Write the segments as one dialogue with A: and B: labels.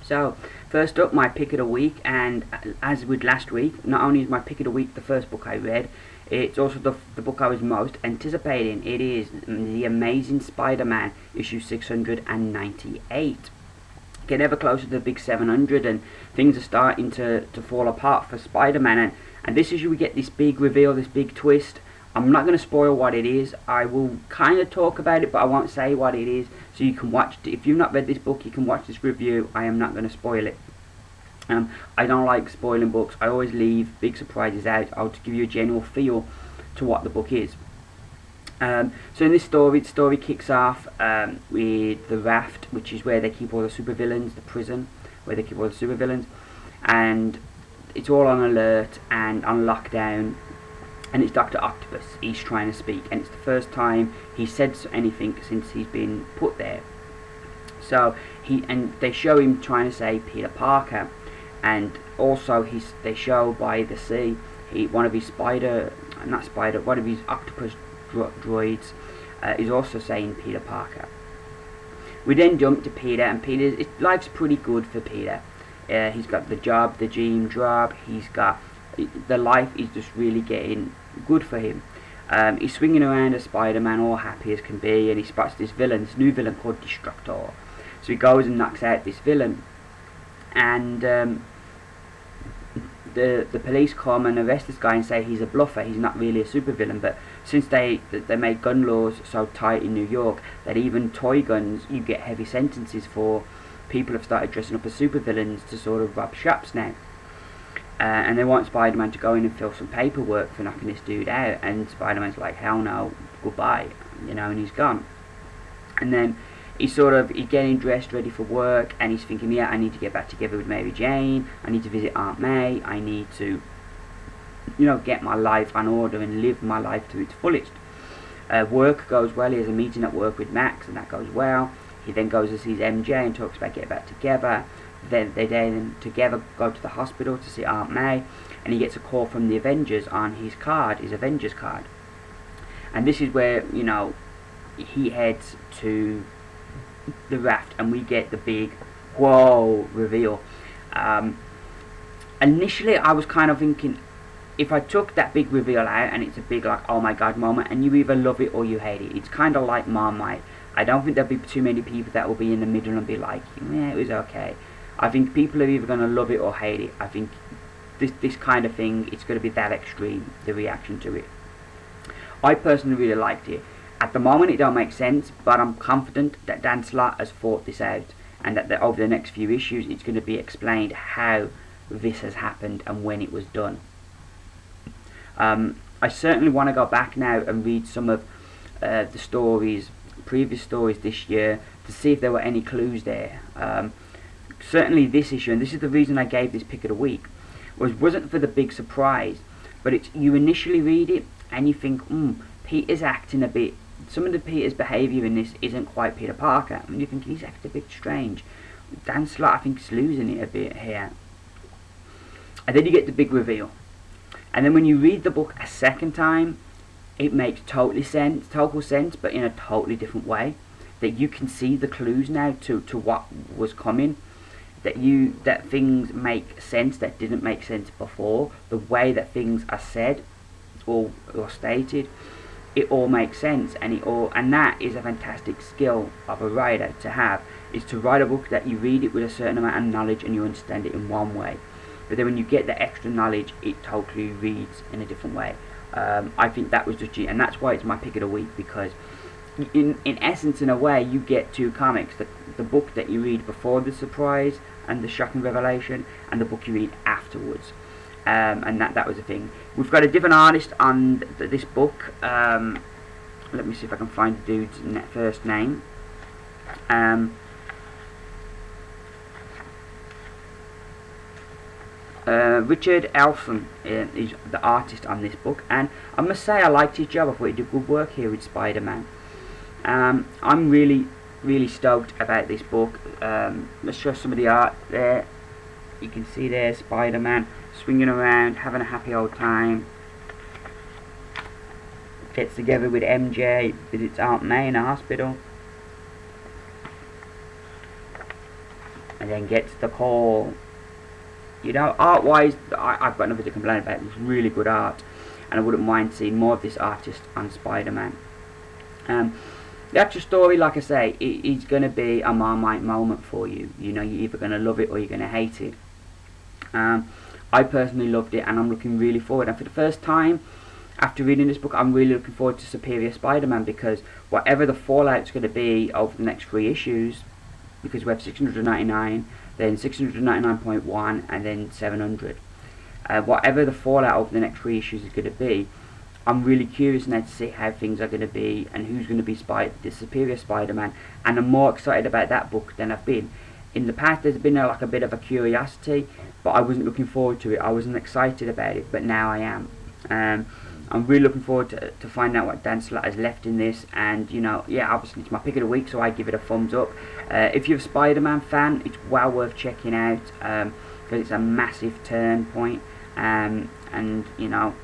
A: So, first up, my pick of the week, and as with last week, not only is my pick of the week the first book I read, it's also the book I was most anticipating. It is The Amazing Spider-Man, issue 698. Get ever closer to the big 700, and things are starting to fall apart for Spider-Man, and this issue we get this big reveal, this big twist. I'm not going to spoil what it is. I will kind of talk about it, but I won't say what it is, so you can watch it. If you've not read this book, you can watch this review. I am not going to spoil it. I don't like spoiling books. I always leave big surprises out. I'll just give you a general feel to what the book is. So in this story, the story kicks off with the Raft, which is where they keep all the supervillains, the prison where they keep all the supervillains, and it's all on alert and on lockdown. And it's Dr. Octopus. He's trying to speak, and it's the first time he said anything since he's been put there. So they show him trying to say Peter Parker, and also they show by the sea one of his one of his octopus droids is also saying Peter Parker. We then jump to Peter, and life's pretty good for Peter. He's got the job, the dream job. The life is just really getting good for him. He's swinging around as Spider-Man, all happy as can be, and he spots this new villain called Destructor. So he goes and knocks out this villain, and the police come and arrest this guy and say he's a bluffer, he's not really a supervillain. But since they make gun laws so tight in New York that even toy guns you get heavy sentences for, people have started dressing up as supervillains to sort of rob shops now. And they want Spider-Man to go in and fill some paperwork for knocking this dude out, and Spider-Man's like, hell no, goodbye, and he's gone. And then he's getting dressed, ready for work, and he's thinking, yeah, I need to get back together with Mary Jane, I need to visit Aunt May, I need to, get my life on order and live my life to its fullest. Work goes well. He has a meeting at work with Max, and that goes well. He then goes and sees MJ and talks about getting back together. Then they together go to the hospital to see Aunt May, and he gets a call from the Avengers on his Avengers card. And this is where, he heads to the Raft, and we get the big, whoa, reveal. Initially, I was kind of thinking, if I took that big reveal out, and it's a big, like, oh my god moment, and you either love it or you hate it. It's kind of like Marmite. I don't think there'll be too many people that will be in the middle and be like, yeah, it was okay. I think people are either going to love it or hate it. I think this kind of thing, it's going to be that extreme, the reaction to it. I personally really liked it. At the moment, it don't make sense, but I'm confident that Dan Slott has thought this out, and that over the next few issues, it's going to be explained how this has happened and when it was done. I certainly want to go back now and read some of the previous stories this year, to see if there were any clues there. Certainly this issue, and this is the reason I gave this pick of the week, wasn't for the big surprise, but you initially read it and you think, Peter's acting a bit, some of Peter's behaviour in this isn't quite Peter Parker, and you think he's acting a bit strange. Dan Slott, I think, is losing it a bit here. And then you get the big reveal, and then when you read the book a second time, it makes total sense, but in a totally different way. That you can see the clues now to what was coming. That things make sense that didn't make sense before. The way that things are said or stated, it all makes sense, and that is a fantastic skill of a writer to have, is to write a book that you read it with a certain amount of knowledge and you understand it in one way, but then when you get the extra knowledge, it totally reads in a different way. I think that was just, and that's why it's my pick of the week, because in essence, in a way, you get two comics: the book that you read before the surprise and the shocking revelation, and the book you read afterwards. And that was the thing. We've got a different artist on this book. Let me see if I can find the dude's first name. Richard Elson is the artist on this book, and I must say I liked his job. I thought he did good work here with Spider-Man. I'm really stoked about this book. Let's show some of the art there. You can see there Spider-Man swinging around, having a happy old time. Gets together with MJ, visits Aunt May in a hospital. and then gets the call. You know, art-wise, I've got nothing to complain about. It's really good art, and I wouldn't mind seeing more of this artist on Spider-Man. The actual story, like I say, it's going to be a Marmite moment for you. You know, you're either going to love it or you're going to hate it. I personally loved it, and I'm looking really forward. And for the first time, after reading this book, I'm really looking forward to Superior Spider-Man, because whatever the fallout's going to be over the next 3 issues, because we have 699, then 699.1, and then 700. Whatever the fallout over the next 3 issues is going to be, I'm really curious now to see how things are going to be and who's going to be the Superior Spider-Man, and I'm more excited about that book than I've been. In the past there's been like a bit of a curiosity, but I wasn't looking forward to it. I wasn't excited about it, but now I am. I'm really looking forward to find out what Dan Slott has left in this, and you know, yeah, obviously it's my pick of the week, so I give it a thumbs up. If you're a Spider-Man fan, it's well worth checking out, because it's a massive turn point, and you know,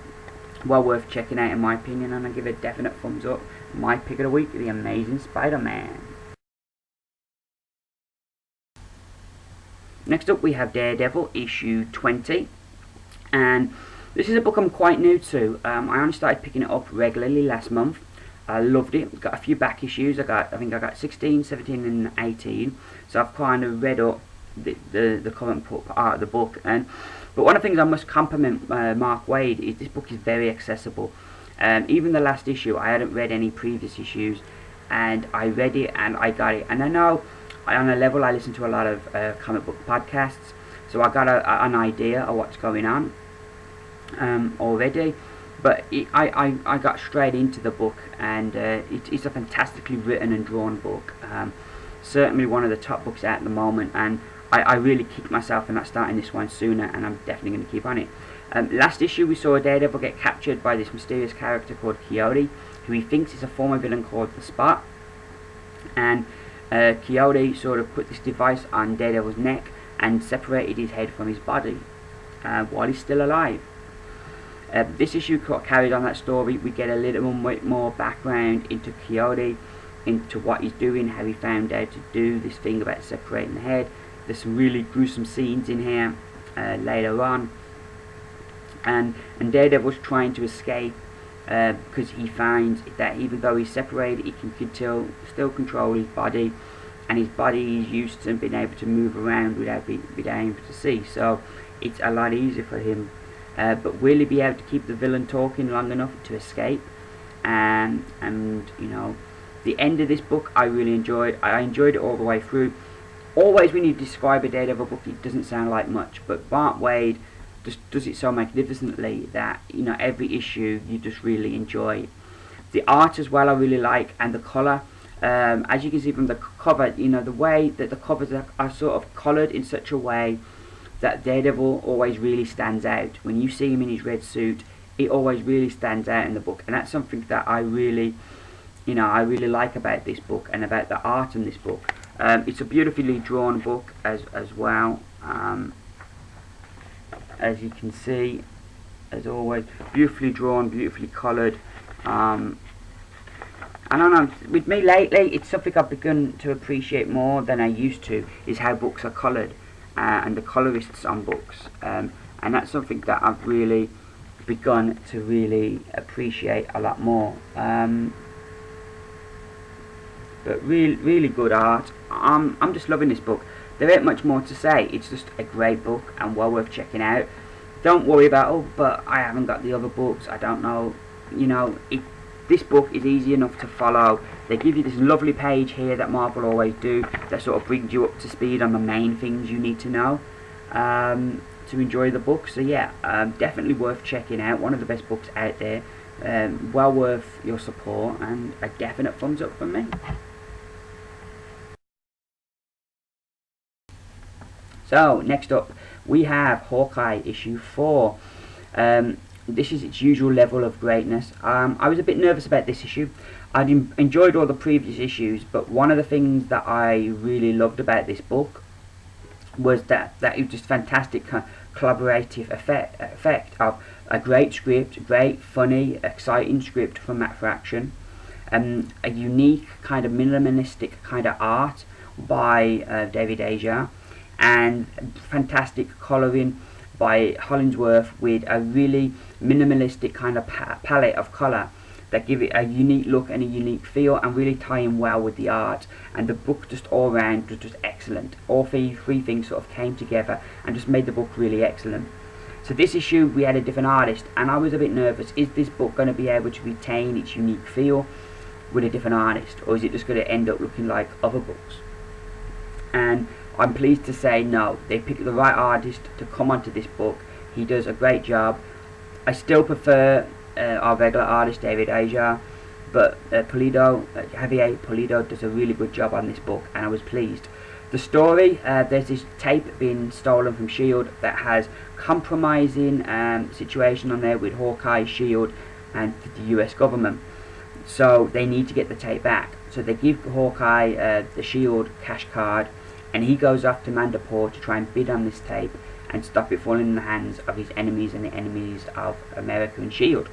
A: well worth checking out in my opinion, and I give it a definite thumbs up. My pick of the week, The Amazing Spider-Man. Next up we have Daredevil issue 20, and this is a book I'm quite new to. I only started picking it up regularly last month. I loved it. Got a few back issues. I think I got 16, 17 and 18, so I've kind of read up the current part of the book. But one of the things I must compliment Mark Waid is this book is very accessible. Even the last issue, I hadn't read any previous issues, and I read it and I got it. And I know on a level I listen to a lot of comic book podcasts, so I got an idea of what's going on already. But I got straight into the book, and it's a fantastically written and drawn book. Certainly one of the top books out at the moment, and I really kicked myself for not starting this one sooner, and I'm definitely going to keep on it. Last issue we saw Daredevil get captured by this mysterious character called Coyote, who he thinks is a former villain called the Spot. And Coyote sort of put this device on Daredevil's neck and separated his head from his body while he's still alive. This issue carried on that story. We get a little bit more background into Coyote, into what he's doing, how he found out to do this thing about separating the head. There's some really gruesome scenes in here later on, and Daredevil's trying to escape because he finds that even though he's separated, he can still control his body, and his body is used to being able to move around without being able to see, so it's a lot easier for him. But will he be able to keep the villain talking long enough to escape? And you know, the end of this book I really enjoyed. I enjoyed it all the way through. Always when you describe a Daredevil book, it doesn't sound like much, but Mark Waid just does it so magnificently that, you know, every issue you just really enjoy. The art as well I really like, and the colour. As you can see from the cover, you know, the way that the covers are sort of coloured in such a way that Daredevil always really stands out. When you see him in his red suit, it always really stands out in the book, and that's something that I really like about this book and about the art in this book. It's a beautifully drawn book as well, as you can see, as always, beautifully drawn, beautifully coloured. I don't know, with me lately, it's something I've begun to appreciate more than I used to, is how books are coloured, and the colourists on books, and that's something that I've really begun to really appreciate a lot more. But really good art. I'm just loving this book. There ain't much more to say. It's just a great book and well worth checking out. Don't worry about, oh, but I haven't got the other books, I don't know. You know, this book is easy enough to follow. They give you this lovely page here that Marvel always do, that sort of brings you up to speed on the main things you need to know to enjoy the book. So yeah, definitely worth checking out. One of the best books out there. Well worth your support, and a definite thumbs up from me. So next up we have Hawkeye issue 4. This is its usual level of greatness. I was a bit nervous about this issue. I'd enjoyed all the previous issues, but one of the things that I really loved about this book was that it was just fantastic collaborative effect of a great script, great, funny, exciting script from Matt Fraction, a unique kind of minimalistic kind of art by David Aja. and fantastic colouring by Hollingsworth with a really minimalistic kind of palette of colour that give it a unique look and a unique feel, and really tie in well with the art. And the book just all round was just excellent. All three things sort of came together and just made the book really excellent. So this issue we had a different artist, and I was a bit nervous. Is this book going to be able to retain its unique feel with a different artist, or is it just going to end up looking like other books? And I'm pleased to say no, they picked the right artist to come onto this book. He does a great job. I still prefer our regular artist David Aja, but Javier Pulido does a really good job on this book, and I was pleased. The story, there's this tape being stolen from S.H.I.E.L.D. that has compromising situation on there with Hawkeye, S.H.I.E.L.D. and the US government. So they need to get the tape back. So they give Hawkeye the S.H.I.E.L.D. cash card, and he goes off to Mandapore to try and bid on this tape and stop it falling in the hands of his enemies and the enemies of America and S.H.I.E.L.D.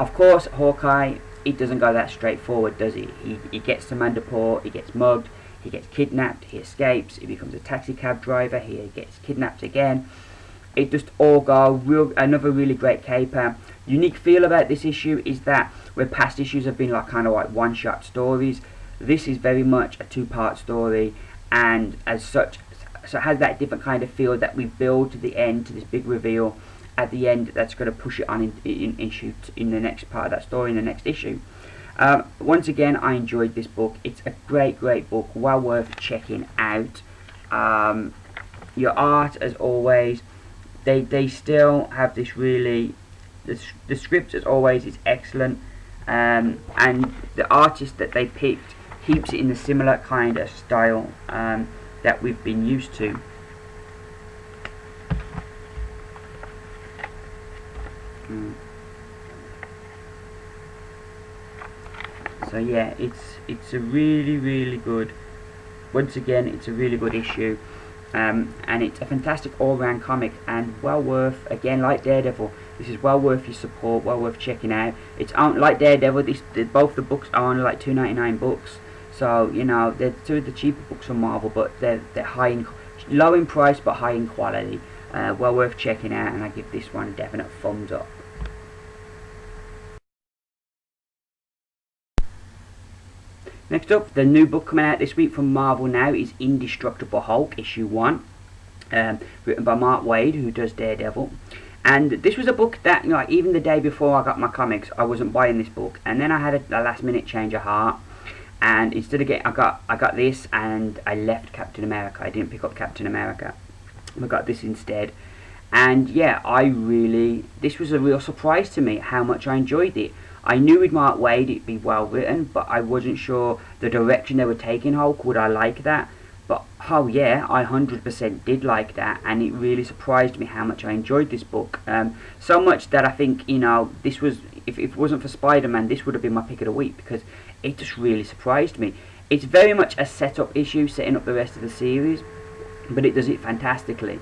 A: Of course, Hawkeye, it doesn't go that straightforward, does he? He gets to Mandapore, he gets mugged, he gets kidnapped, he escapes, he becomes a taxi cab driver, he gets kidnapped again. It just all go another really great caper. Unique feel about this issue is that where past issues have been like kind of like one-shot stories, this is very much a two-part story, and as such, so it has that different kind of feel that we build to the end, to this big reveal at the end that's going to push it on in the next part of that story, in the next issue. Once again, I enjoyed this book. It's a great book, well worth checking out. Your art, as always, they still have this really, the script as always is excellent, and the artist that they picked keeps it in the similar kind of style that we've been used to. So yeah, it's a really good, once again, it's a really good issue, and it's a fantastic all-round comic, and well worth, again, like Daredevil, this is well worth your support, well worth checking out. It's like Daredevil, both the books are only like $2.99 books, so you know they're two of the cheaper books from Marvel, but they're low in price but high in quality. Well worth checking out, and I give this one a definite thumbs up. Next up, the new book coming out this week from Marvel now is Indestructible Hulk, issue 1, written by Mark Waid, who does Daredevil. And this was a book that, you know, like, even the day before I got my comics, I wasn't buying this book, and then I had a last minute change of heart, and instead of getting, I got this, and I left Captain America. I didn't pick up Captain America, I got this instead. And yeah, this was a real surprise to me how much I enjoyed it. I knew with Mark Waid it'd be well written, but I wasn't sure the direction they were taking Hulk, would I like that? But oh yeah, I 100% did like that, and it really surprised me how much I enjoyed this book. So much that I think, you know, this was, if it wasn't for Spiderman, this would have been my pick of the week, because it just really surprised me. It's very much a setup issue, setting up the rest of the series, but it does it fantastically.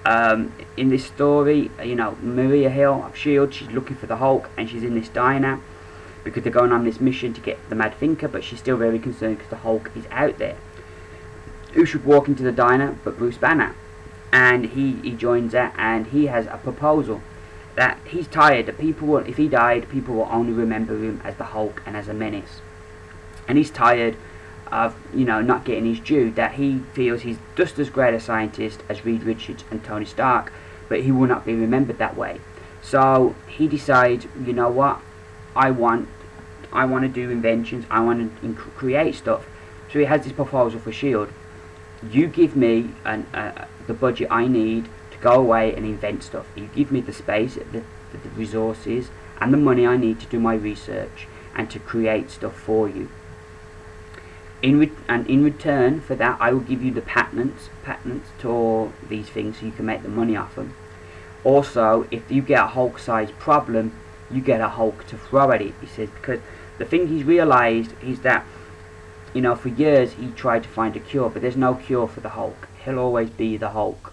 A: In this story, you know, Maria Hill of S.H.I.E.L.D., she's looking for the Hulk, and she's in this diner because they're going on this mission to get the Mad Thinker, but she's still very concerned because the Hulk is out there. Who should walk into the diner but Bruce Banner? And he joins her, and he has a proposal that he's tired that people will, if he died, people will only remember him as the Hulk and as a menace. And he's tired of, you know, not getting his due, that he feels he's just as great a scientist as Reed Richards and Tony Stark, but he will not be remembered that way. So he decides, you know what, I want to do inventions, I want to create stuff. So he has this proposal for S.H.I.E.L.D. You give me the budget I need to go away and invent stuff. You give me the space, the resources and the money I need to do my research and to create stuff for you. In return for that, I will give you the patents to all these things, so you can make the money off them. Also, if you get a Hulk-sized problem, you get a Hulk to throw at it, he says, because the thing he's realised is that, you know, for years he tried to find a cure, but there's no cure for the Hulk. He'll always be the Hulk.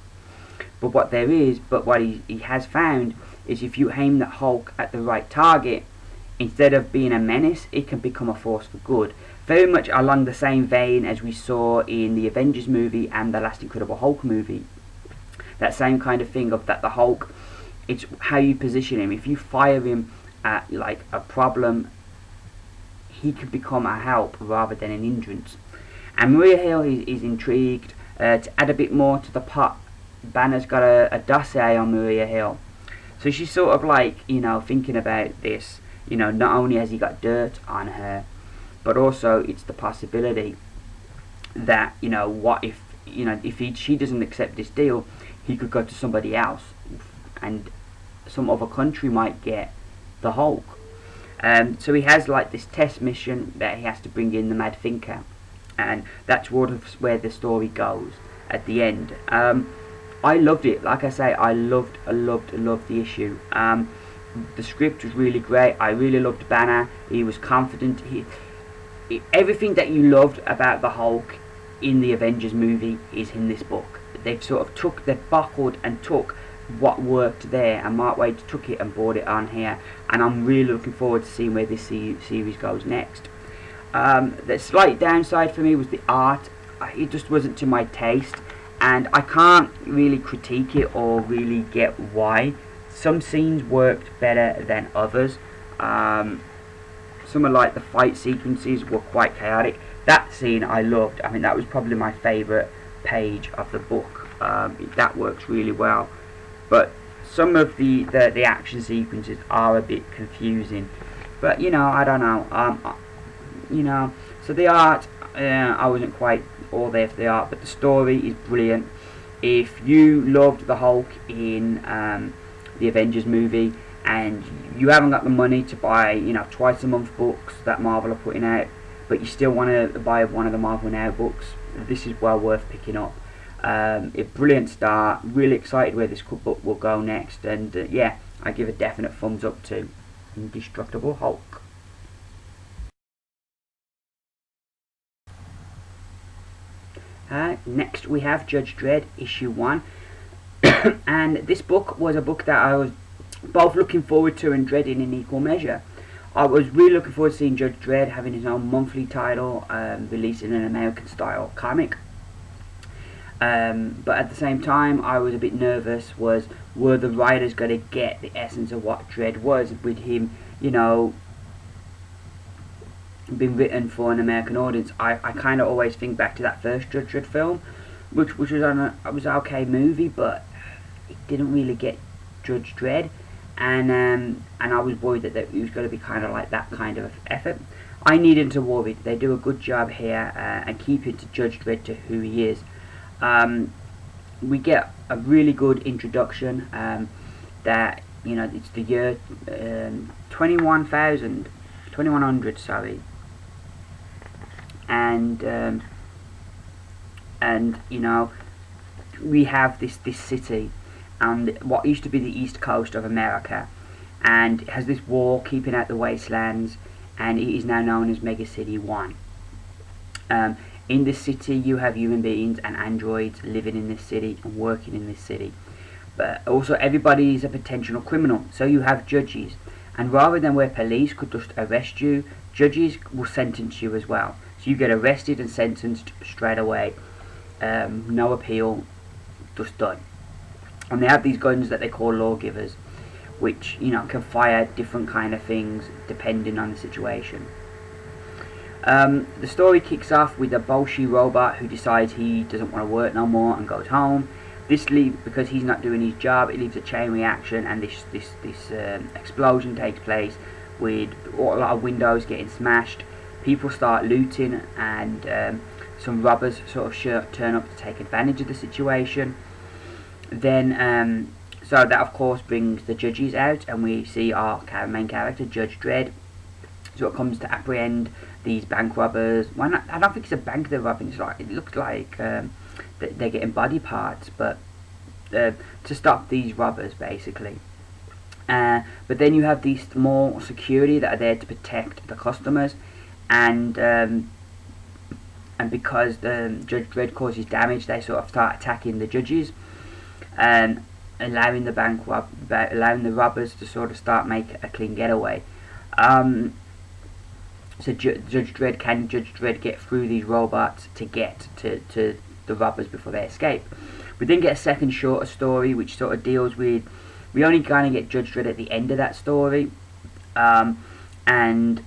A: But what he has found is if you aim the Hulk at the right target, instead of being a menace, it can become a force for good. very much along the same vein as we saw in the Avengers movie and the last Incredible Hulk movie. That same kind of thing of that the Hulk, it's how you position him. If you fire him at like a problem, he could become a help rather than an hindrance. And Maria Hill is intrigued to add a bit more to the pot. Banner's got a dossier on Maria Hill, so she's sort of like, you know, thinking about this. You know, not only has he got dirt on her, but also it's the possibility that, you know, what if, you know, if she doesn't accept this deal, he could go to somebody else, and some other country might get the Hulk. So he has like this test mission that he has to bring in the Mad Thinker, and that's where the story goes at the end. I loved it. Like I say, I loved the issue. The script was really great. I really loved Banner. He was confident. Everything that you loved about the Hulk in the Avengers movie is in this book. They've sort of they've buckled and took what worked there, and Mark Waid took it and brought it on here, and I'm really looking forward to seeing where this series goes next. The slight downside for me was the art. It just wasn't to my taste, and I can't really critique it or really get why. Some scenes worked better than others. Some of like the fight sequences were quite chaotic. That scene I loved. I mean, that was probably my favourite page of the book. That works really well. But some of the action sequences are a bit confusing. But, you know, I don't know. You know, so the art, I wasn't quite all there for the art, but the story is brilliant. If you loved the Hulk in the Avengers movie, and you haven't got the money to buy, you know, twice a month books that Marvel are putting out, but you still want to buy one of the Marvel Now books, this is well worth picking up. A brilliant start. Really excited where this book will go next, and yeah, I give a definite thumbs up to Indestructible Hulk. Next we have Judge Dredd issue 1, and this book was a book that I was both looking forward to and dreading in equal measure. I was really looking forward to seeing Judge Dredd having his own monthly title, releasing an American style comic. But at the same time, I was a bit nervous. Were the writers going to get the essence of what Dredd was, with him, you know, being written for an American audience? I kind of always think back to that first Judge Dredd film, which was an okay movie, but it didn't really get Judge Dredd, and I was worried that it was going to be kind of like that kind of effort. I needn't to worry. They do a good job here and keep it to Judge Dredd to who he is. We get a really good introduction that, you know, it's the year 2100, sorry, and you know, we have this city, and what used to be the east coast of America, and it has this wall keeping out the wastelands, and it is now known as Mega City 1. In this city you have human beings and androids living in this city and working in this city, but also everybody is a potential criminal, so you have judges, and rather than where police could just arrest you, judges will sentence you as well, so you get arrested and sentenced straight away. No appeal, just done. And they have these guns that they call lawgivers, which, you know, can fire different kind of things depending on the situation. The story kicks off with a Bolshi robot who decides he doesn't want to work no more and goes home. This leaves, because he's not doing his job, it leaves a chain reaction, and this explosion takes place with a lot of windows getting smashed. People start looting, and some robbers sort of turn up to take advantage of the situation. Then, so that of course brings the judges out, and we see our main character, Judge Dredd. So it comes to apprehend these bank robbers. Well, I don't think it's a bank they're robbing. It looks like they're getting body parts, but to stop these robbers, basically. But then you have these more security that are there to protect the customers, and because Judge Dredd causes damage, they sort of start attacking the judges, and allowing the robbers to sort of start make a clean getaway. So Judge Dredd get through these robots to get to the robbers before they escape? We then get a second shorter story which sort of deals with, we only kind of get Judge Dredd at the end of that story, and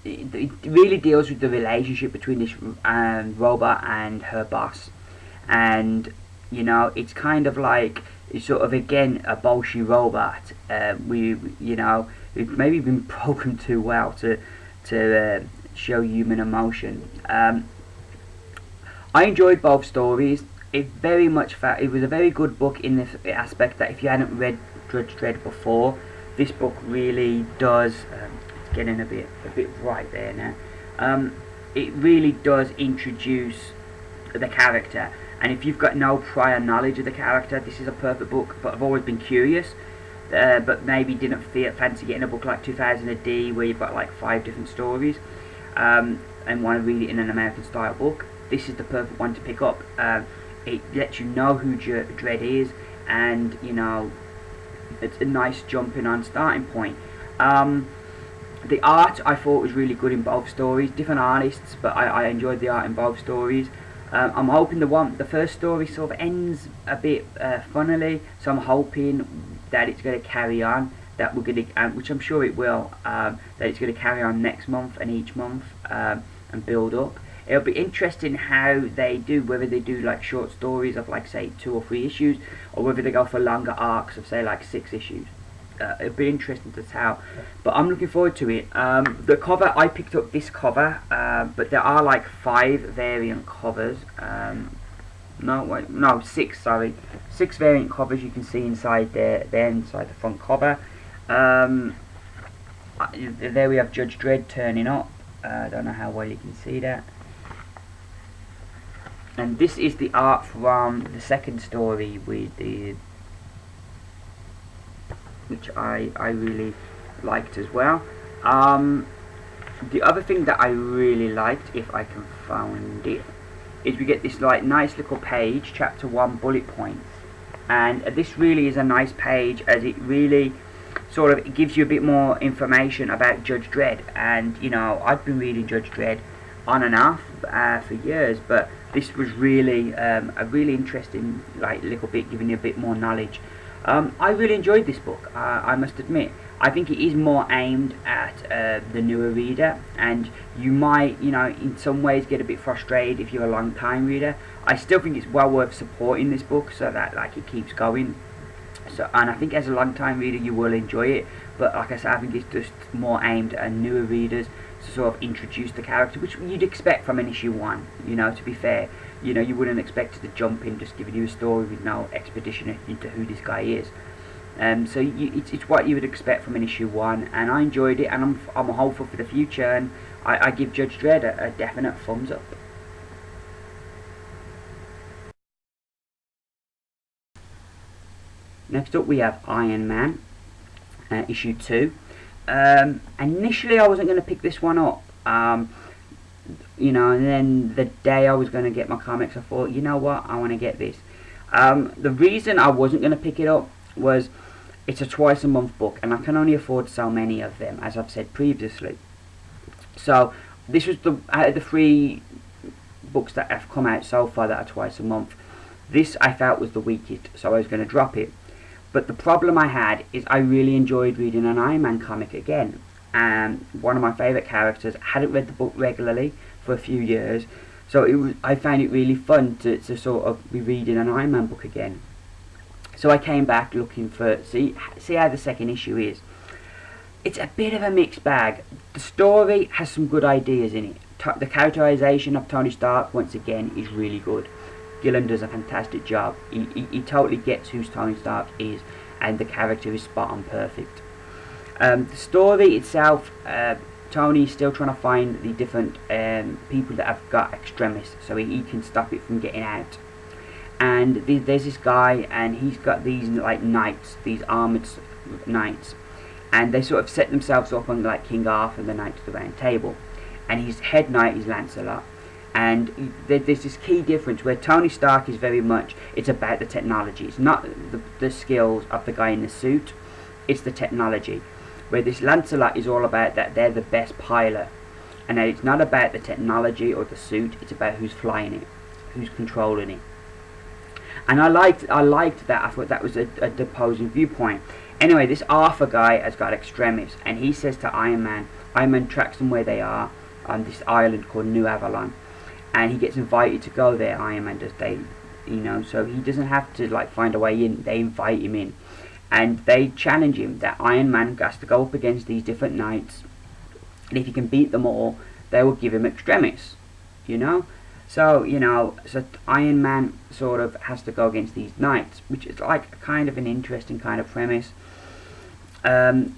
A: it really deals with the relationship between this robot and her boss. And you know, it's kind of like, it's sort of again a bolshy robot. It's maybe been programmed too well to show human emotion. I enjoyed both stories. It very much it was a very good book in this aspect that if you hadn't read Judge Dredd before, this book really does. It's getting a bit right there now. It really does introduce the character, and if you've got no prior knowledge of the character, this is a perfect book. But I've always been curious, but maybe didn't fancy getting a book like 2000 AD where you've got like 5 different stories, and want to read it in an American style book. This is the perfect one to pick up. It lets you know who Dredd is, and you know, it's a nice jumping on starting point. The art I thought was really good in both stories, different artists, but I enjoyed the art in both stories. I'm hoping the first story sort of ends a bit funnily, so I'm hoping that it's going to carry on, that we're going to, which I'm sure it will, that it's going to carry on next month and each month, and build up. It'll be interesting how they do, whether they do like short stories of like say 2 or 3 issues, or whether they go for longer arcs of say like 6 issues. It'll be interesting to tell, but I'm looking forward to it. The cover, I picked up this cover, but there are like 5 variant covers. No, 6, sorry. 6 variant covers you can see inside there inside the front cover. There we have Judge Dredd turning up. I don't know how well you can see that. And this is the art from the second story with the, which I really liked as well. The other thing that I really liked, if I can find it, is we get this like nice little page, chapter 1 bullet points, and this really is a nice page as it really sort of gives you a bit more information about Judge Dredd. And you know, I've been reading Judge Dredd on and off for years, but this was really a really interesting like little bit, giving you a bit more knowledge. I really enjoyed this book, I must admit. I think it is more aimed at the newer reader, and you might, you know, in some ways get a bit frustrated if you're a long time reader. I still think it's well worth supporting this book so that like it keeps going. So, and I think as a long time reader you will enjoy it, but like I said, I think it's just more aimed at newer readers to sort of introduce the character, which you'd expect from an issue 1, you know, to be fair. You know, you wouldn't expect it to jump in just giving you a story with no expedition into who this guy is. So it's what you would expect from an issue 1, and I enjoyed it, and I'm hopeful for the future, and I give Judge Dredd a definite thumbs up. Next up we have Iron Man, issue 2. Initially I wasn't going to pick this one up, you know, and then the day I was going to get my comics I thought, you know what, I want to get this. The reason I wasn't going to pick it up was it's a twice a month book, and I can only afford so many of them, as I've said previously. So this was out of the 3 books that have come out so far that are twice a month, this I felt was the weakest, so I was going to drop it. But the problem I had is I really enjoyed reading an Iron Man comic again, and one of my favourite characters. Hadn't read the book regularly for a few years, so I found it really fun to sort of be reading an Iron Man book again. So I came back looking for, see how the second issue is. It's a bit of a mixed bag. The story has some good ideas in it. The characterization of Tony Stark, once again, is really good. Gillen does a fantastic job. He totally gets who Tony Stark is, and the character is spot on perfect. The story itself, Tony's still trying to find the different people that have got extremis, so he can stop it from getting out. And there's this guy, and he's got these like knights, these armoured knights, and they sort of set themselves up on like King Arthur, the Knights of the Round Table, and his head knight is Lancelot. And there's this key difference where Tony Stark is very much, it's about the technology. It's not the skills of the guy in the suit, it's the technology. where this Lancelot is all about that they're the best pilot, and that it's not about the technology or the suit, it's about who's flying it, who's controlling it. And I liked that. I thought that was a opposing viewpoint. Anyway, this Arthur guy has got Extremis, and he says to Iron Man tracks them where they are on this island called New Avalon, and he gets invited to go there. Iron Man does. So he doesn't have to like find a way in. They invite him in, and they challenge him that Iron Man has to go up against these different knights, and if he can beat them all, they will give him Extremis. So Iron Man sort of has to go against these knights, which is like kind of an interesting kind of premise. And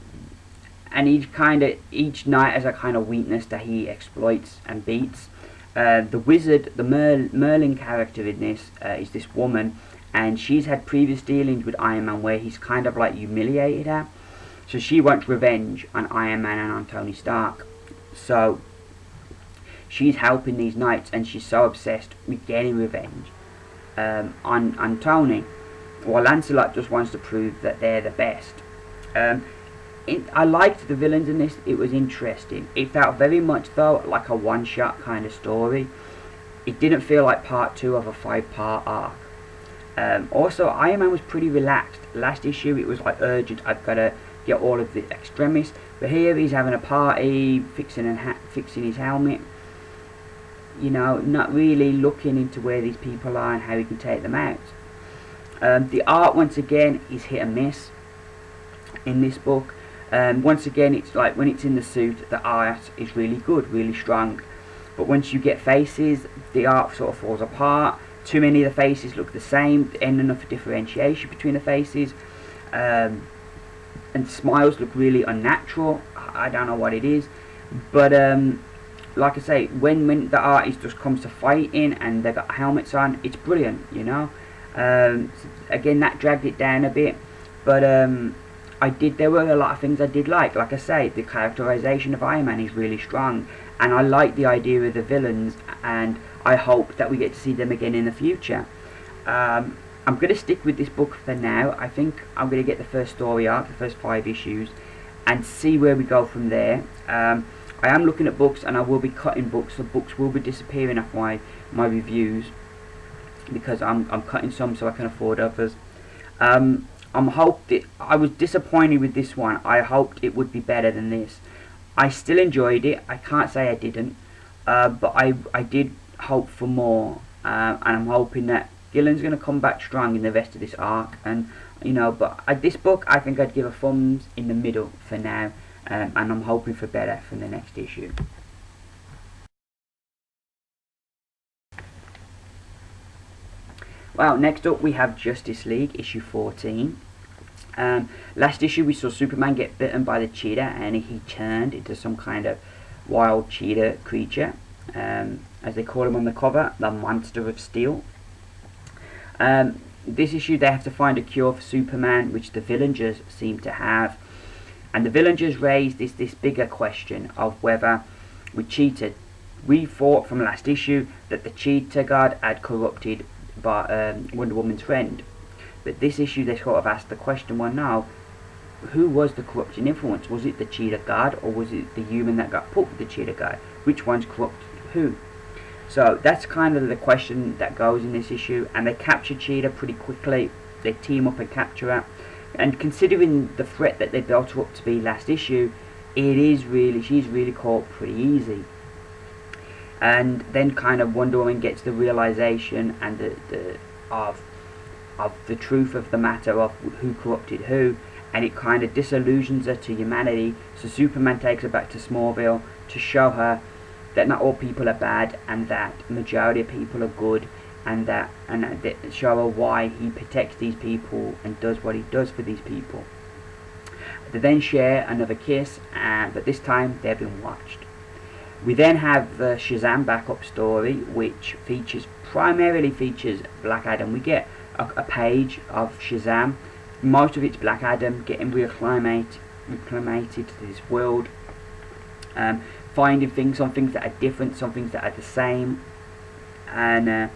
A: each knight has a kind of weakness that he exploits and beats. The wizard, the Merlin character in this, is this woman, and she's had previous dealings with Iron Man where he's kind of like humiliated her. So she wants revenge on Iron Man and on Tony Stark. So she's helping these knights, and she's so obsessed with getting revenge on Tony, while Lancelot just wants to prove that they're the best. I liked the villains in this. It was interesting. It felt very much though like a one-shot kind of story. It didn't feel like part 2 of a 5-part arc. Also, Iron Man was pretty relaxed. Last issue it was like urgent, I've got to get all of the Extremis, but here he's having a party, fixing his helmet, not really looking into where these people are and how he can take them out. The art once again is hit and miss in this book. Once again, it's like when it's in the suit, the art is really good, really strong, but once you get faces, the art sort of falls apart. Too many of the faces look the same, there ain't enough differentiation between the faces, and smiles look really unnatural. I don't know what it is, but like I say, when the artist just comes to fighting and they've got helmets on, it's brilliant, again, that dragged it down a bit, but there were a lot of things I did like I say, the characterization of Iron Man is really strong, and I like the idea of the villains, and I hope that we get to see them again in the future. I'm going to stick with this book for now. I think I'm going to get the first story arc, the first 5 issues, and see where we go from there. I am looking at books, and I will be cutting books, so books will be disappearing off my reviews, because I'm cutting some so I can afford others. I was disappointed with this one. I hoped it would be better than this. I still enjoyed it. I can't say I didn't, but I did hope for more, and I'm hoping that Gillen's going to come back strong in the rest of this arc. And but this book, I think I'd give a thumbs in the middle for now, and I'm hoping for better from the next issue. Well, next up we have Justice League issue 14. Last issue we saw Superman get bitten by the cheetah, and he turned into some kind of wild cheetah creature, as they call him on the cover, the Monster of Steel. This issue they have to find a cure for Superman, which the villagers seem to have, and the villagers raise this bigger question of whether we cheated. We thought from last issue that the cheetah god had corrupted Wonder Woman's friend, but this issue they sort of asked the question, well, now, who was the corrupting influence? Was it the cheetah god, or was it the human that got put with the cheetah god? Which one's corrupted who? So that's kind of the question that goes in this issue, and they capture Cheetah pretty quickly. They team up and capture her, and considering the threat that they built her up to be last issue, she's really caught pretty easy. And then kind of Wonder Woman gets the realization and of the truth of the matter of who corrupted who, and it kind of disillusions her to humanity. So Superman takes her back to Smallville to show her that not all people are bad, and that majority of people are good, and that show her why he protects these people and does what he does for these people. They then share another kiss, but this time they've been watched. We then have the Shazam backup story, which primarily features Black Adam. We get a page of Shazam. Most of it's Black Adam getting reacclimated to this world, finding some things that are different, some things that are the same, and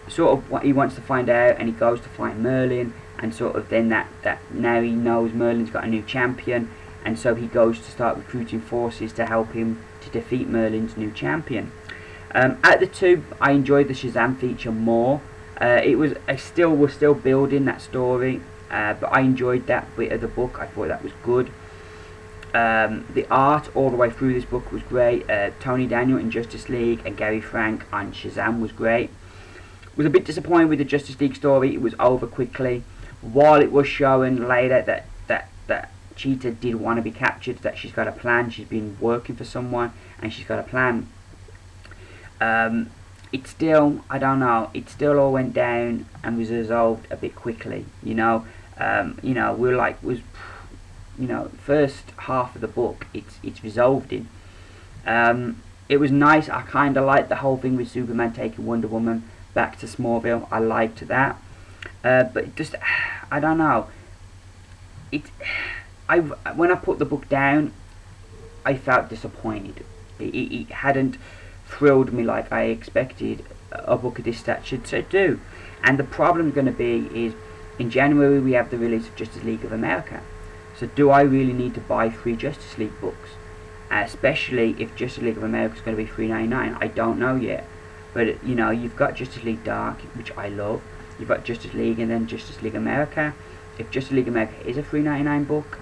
A: sort of what he wants to find out, and he goes to find Merlin, and sort of then that now he knows Merlin's got a new champion, and so he goes to start recruiting forces to help him to defeat Merlin's new champion. At the two, I enjoyed the Shazam feature more. I was still building that story, but I enjoyed that bit of the book. I thought that was good. The art all the way through this book was great. Tony Daniel in Justice League and Gary Frank on Shazam was great. Was a bit disappointed with the Justice League story. It was over quickly. While it was showing later that Cheetah did want to be captured, that she's got a plan, she's been working for someone, and she's got a plan. It still, I don't know, it still all went down and was resolved a bit quickly. First half of the book, it's resolved in. It was nice. I kind of liked the whole thing with Superman taking Wonder Woman back to Smallville. I liked that, but just, I don't know. When I put the book down, I felt disappointed. It hadn't thrilled me like I expected a book of this stature to do. And the problem going to be is, in January we have the release of Justice League of America. So do I really need to buy 3 Justice League books? Especially if Justice League of America is going to be $3.99. I don't know yet. But you've got Justice League Dark, which I love. You've got Justice League and then Justice League America. If Justice League America is a $3.99 book,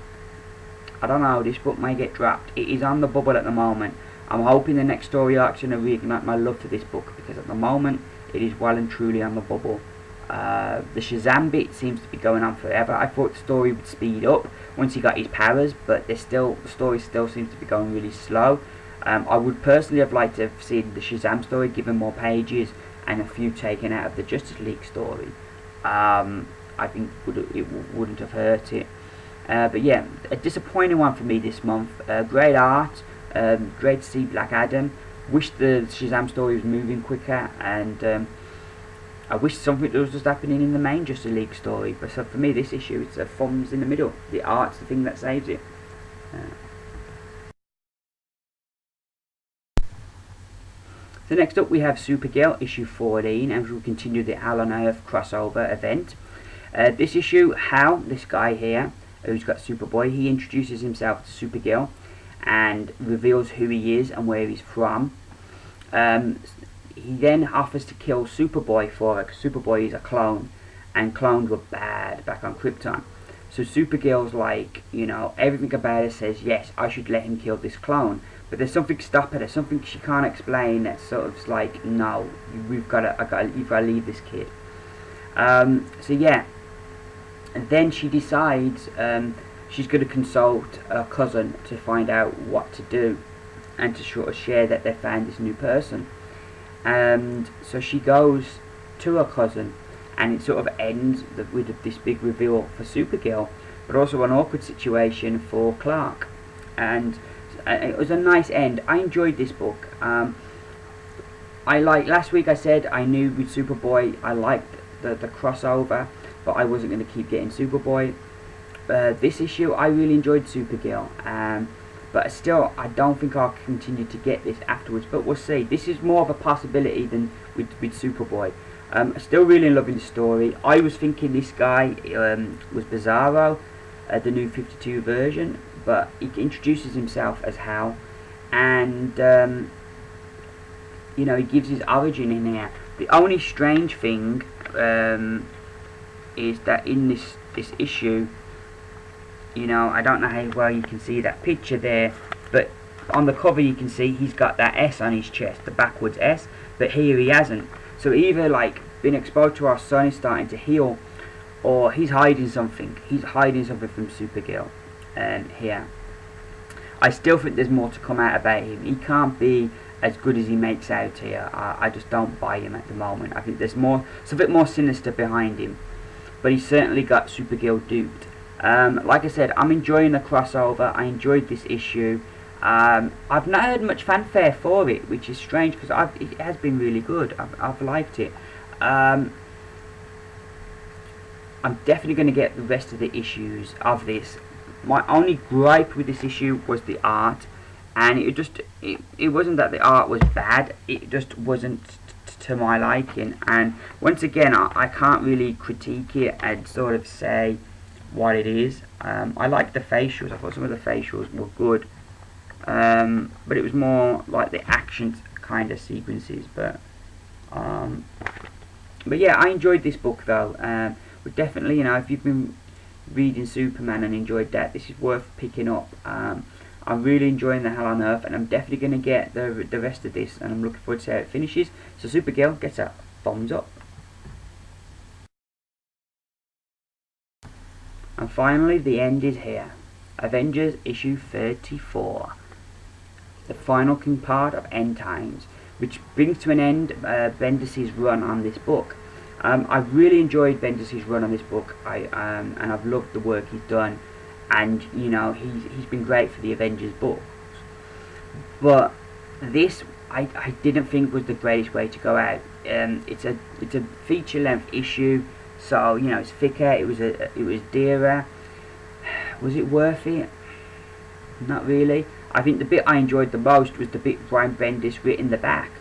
A: I don't know, this book may get dropped. It is on the bubble at the moment. I'm hoping the next story arc's going to reignite my love for this book, because at the moment it is well and truly on the bubble. The Shazam bit seems to be going on forever. I thought the story would speed up once he got his powers, but the story still seems to be going really slow. I would personally have liked to have seen the Shazam story given more pages and a few taken out of the Justice League story. I think it wouldn't have hurt it. But yeah, a disappointing one for me this month. Great art, great to see Black Adam. Wish the Shazam story was moving quicker, and I wish something was just happening in the main Justice League story. But so for me, this issue, it's a thumbs in the middle. The art's the thing that saves it. So next up we have Supergirl issue 14, and we'll continue the Hell on Earth crossover event. This issue, Hal, this guy here, who's got Superboy, he introduces himself to Supergirl and reveals who he is and where he's from. He then offers to kill Superboy for her, because Superboy is a clone, and clones were bad back on Krypton. So Supergirl's like, everything about her says, yes, I should let him kill this clone. But there's something stopping her, something she can't explain, that's sort of like, no, you've got to leave this kid. So yeah, and then she decides she's going to consult her cousin to find out what to do, and to sort of share that they found this new person. And so she goes to her cousin, and it sort of ends with this big reveal for Supergirl, but also an awkward situation for Clark. And it was a nice end. I enjoyed this book. Last week I said I knew with Superboy I liked the crossover, but I wasn't going to keep getting Superboy. This issue I really enjoyed Supergirl, but still I don't think I'll continue to get this afterwards, but we'll see. This is more of a possibility than with Superboy. Still really loving the story. I was thinking this guy was Bizarro, the new 52 version, but he introduces himself as Hal, and he gives his origin in here. The only strange thing is that in this issue, I don't know how well you can see that picture there, but on the cover you can see he's got that S on his chest, the backwards S, but here he hasn't. So either like being exposed to our sun is starting to heal, or he's hiding something. He's hiding something from Supergirl here. I still think there's more to come out about him. He can't be as good as he makes out here. I just don't buy him at the moment. I think there's something more sinister behind him, but he's certainly got Supergirl duped. Like I said, I'm enjoying the crossover. I enjoyed this issue. I've not heard much fanfare for it, which is strange, because it has been really good. I've liked it. I'm definitely going to get the rest of the issues of this. My only gripe with this issue was the art, and it wasn't that the art was bad, it just wasn't to my liking. And once again, I can't really critique it and sort of say what it is. I like the facials. I thought some of the facials were good, but it was more like the action kind of sequences. But yeah, I enjoyed this book though. But definitely, you know, if you've been reading Superman and enjoyed that, this is worth picking up. I'm really enjoying the Hell on Earth, and I'm definitely going to get the rest of this, and I'm looking forward to how it finishes. So Supergirl gets a thumbs up. And finally, the end is here. Avengers issue 34. The final part of End Times, which brings to an end Bendis' run on this book. I've really enjoyed Bendis' run on this book, and I've loved the work he's done. And you know, he's been great for the Avengers books, but this I didn't think was the greatest way to go out. It's a feature length issue, so you know it's thicker. It was dearer. Was it worth it? Not really. I think the bit I enjoyed the most was the bit Brian Bendis writ in the back,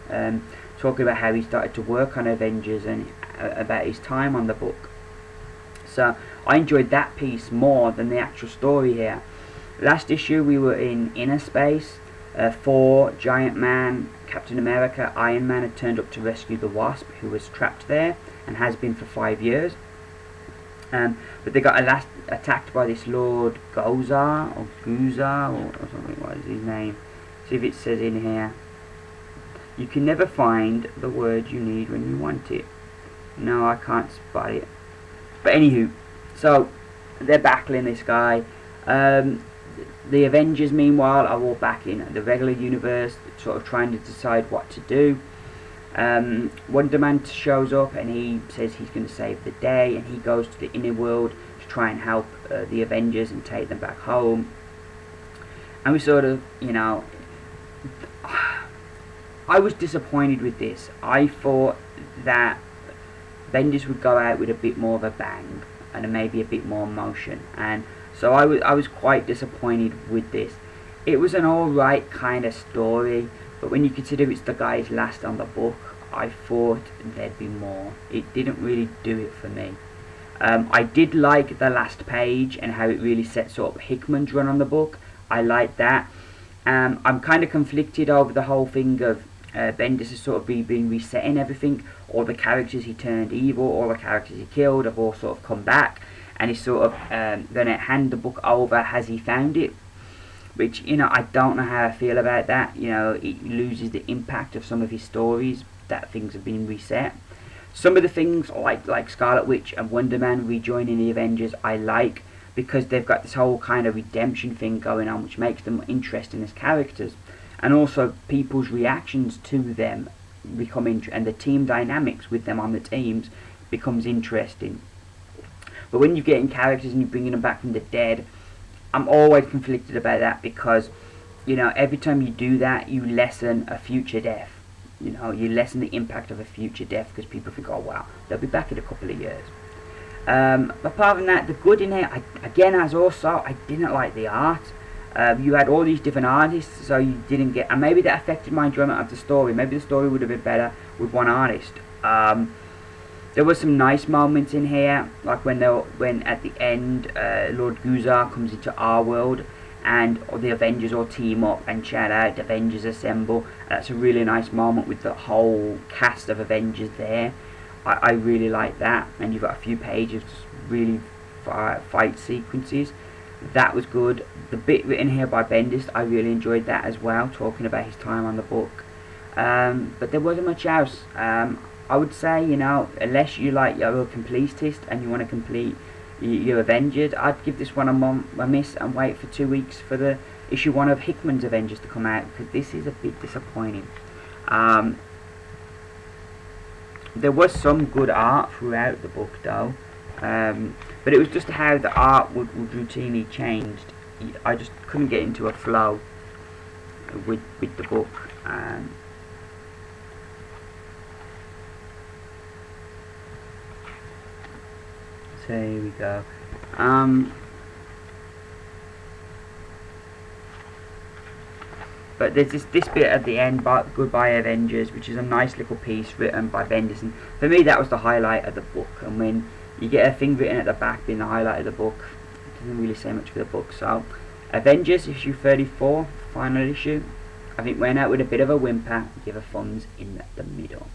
A: talking about how he started to work on Avengers and about his time on the book. So I enjoyed that piece more than the actual story here. Last issue we were in inner space. Thor, Giant Man, Captain America, Iron Man had turned up to rescue the Wasp, who was trapped there and has been for 5 years. But they got attacked by this Lord Gozar or something. What is his name? See if it says in here. You can never find the word you need when you want it. No, I can't spot it. But anywho, so they're battling this guy. The Avengers, meanwhile, are all back in the regular universe, sort of trying to decide what to do. Wonder Man shows up and he says he's going to save the day, and he goes to the inner world to try and help the Avengers and take them back home. And we sort of, you know, I was disappointed with this. I thought that Bendis would go out with a bit more of a bang and maybe a bit more emotion, and so I was quite disappointed with this. It was an alright kind of story, but when you consider it's the guy's last on the book, I thought there'd be more. It didn't really do it for me. I did like the last page and how it really sets up Hickman's run on the book. I like that. I'm kind of conflicted over the whole thing of Bendis has sort of been resetting everything. All the characters he turned evil, all the characters he killed have all sort of come back, and he's sort of going to hand the book over as he found it, which, you know, I don't know how I feel about that. You know, it loses the impact of some of his stories that things have been reset. Some of the things like Scarlet Witch and Wonder Man rejoining the Avengers I like, because they've got this whole kind of redemption thing going on, which makes them interesting as characters. And also people's reactions to them become and the team dynamics with them on the teams becomes interesting. But when you're getting characters and you're bringing them back from the dead, I'm always conflicted about that, because, you know, every time you do that, you lessen a future death. You know, you lessen the impact of a future death, because people think, oh wow, they'll be back in a couple of years. Apart from that, the good in here, again, as also, I didn't like the art. You had all these different artists, so you didn't get, and maybe that affected my enjoyment of the story. Maybe the story would have been better with one artist. There were some nice moments in here, like when at the end Lord Guzar comes into our world and the Avengers all team up and shout out Avengers Assemble. That's a really nice moment with the whole cast of Avengers there. I really like that, and you've got a few pages of just really fight sequences. That was good. The bit written here by Bendis, I really enjoyed that as well, talking about his time on the book. But there wasn't much else. I would say, you know, unless you like you're a completist and you want to complete your Avengers, I'd give this one a miss and wait for 2 weeks for the issue 1 of Hickman's Avengers to come out, because this is a bit disappointing. There was some good art throughout the book though. But it was just how the art would routinely change. I just couldn't get into a flow with the book. So here we go. But there's this bit at the end, Goodbye Avengers, which is a nice little piece written by Bendis. And for me, that was the highlight of the book. And when you get a thing written at the back being the highlight of the book, doesn't really say much for the book. So, Avengers issue 34, final issue. I think went out with a bit of a whimper. Give a thumbs in the middle.